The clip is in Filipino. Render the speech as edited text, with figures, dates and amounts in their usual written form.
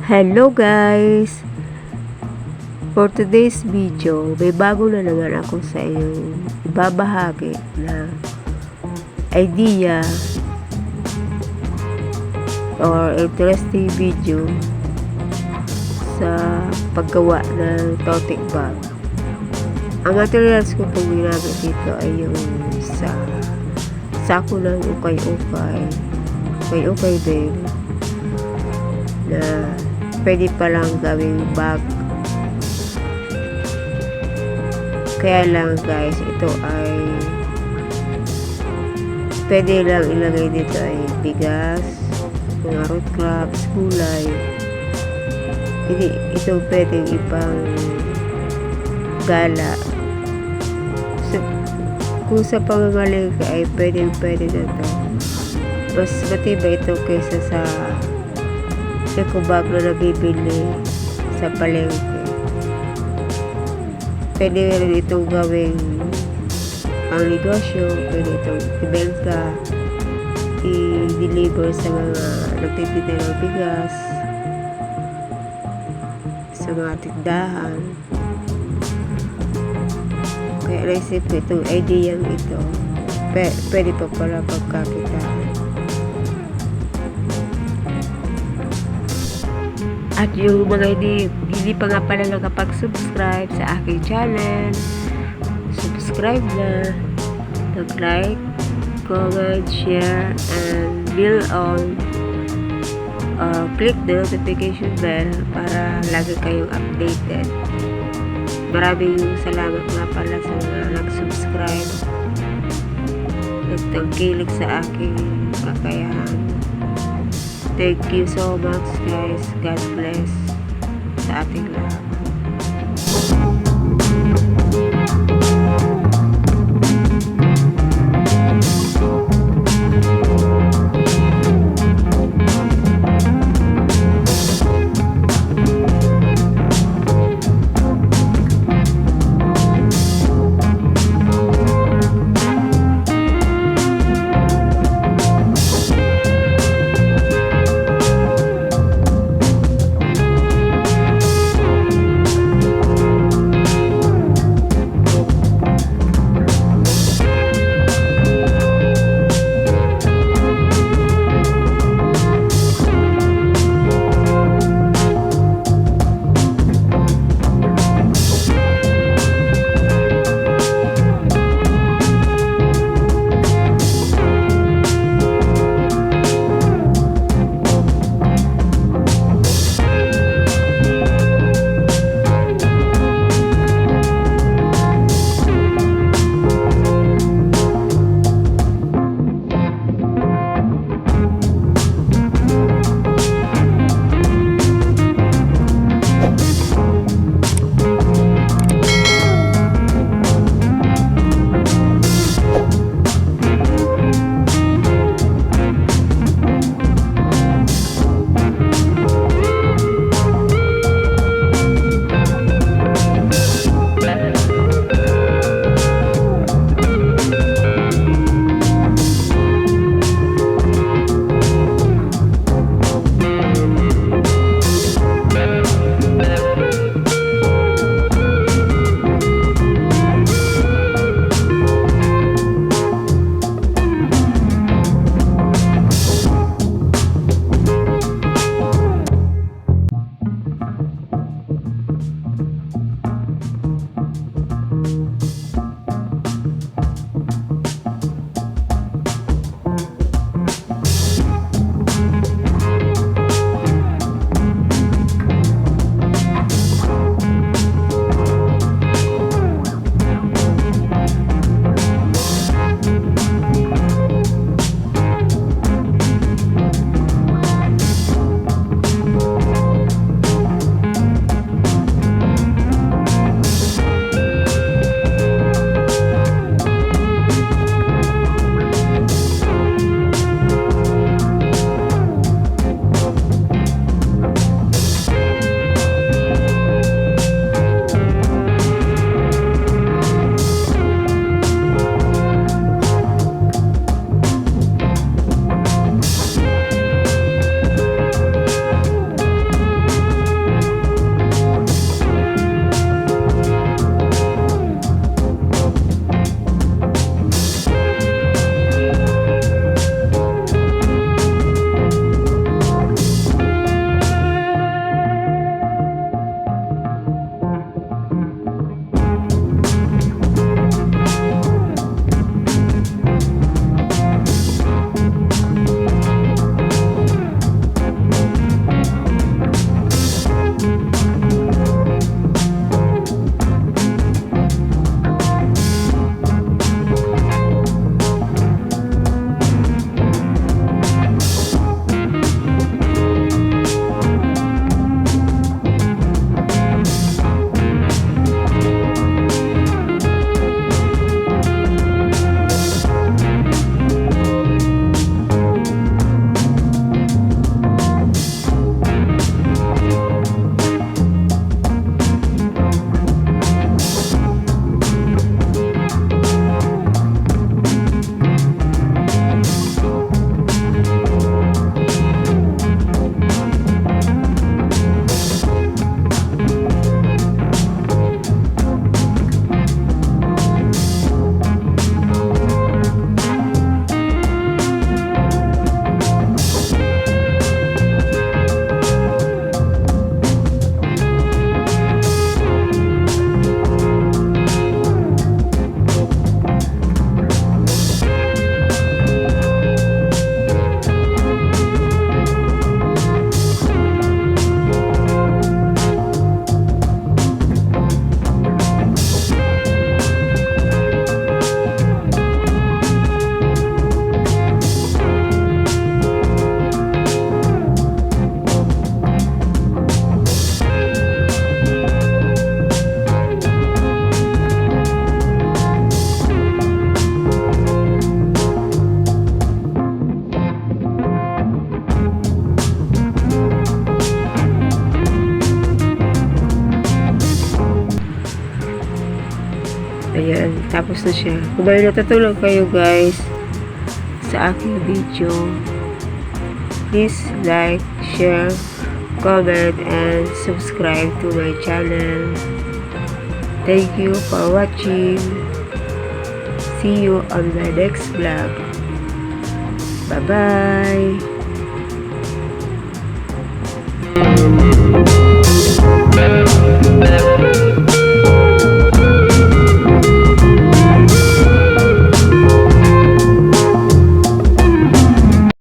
Hello guys! For today's video, may bago na naman ako sa inyong ibabahagi na idea or interesting video sa paggawa ng tote bag. Ang materials ko pong ginamit dito ay yung sa sako ng ukay2 bale na pwede palang gawing bag. Kaya lang guys, ito ay pwede lang ilagay dito ay bigas, mga root crops, gulay. Hindi ito pwedeng ibang gala. So, kung sa pamamalingka ay pwede na ito. Mas matibay ito kaysa sa eco bag na nabibili sa palengke. Pwede rin itong gawing ang negosyo, pwede itong ibenta, i-deliver sa mga nagtitinda ng bigas, sa mga tindahan. Kaya naisip ko itong idea ito, pwede pa pala pagkakitaan. At yung mga hindi pa nga pala nakapag-subscribe sa aking channel, subscribe na, like, comment, share, and bell on, click the notification bell para lagi kayong updated. Maraming salamat nga pala sa mga nag-subscribe, nagtangkilik sa aking kakayahan. Thank you so much guys. God bless sa ating lahat. Tapos na siya. Kung may natutulog kayo guys sa aking video, please like, share, comment, and subscribe to my channel. Thank you for watching. See you on my next vlog. Bye-bye.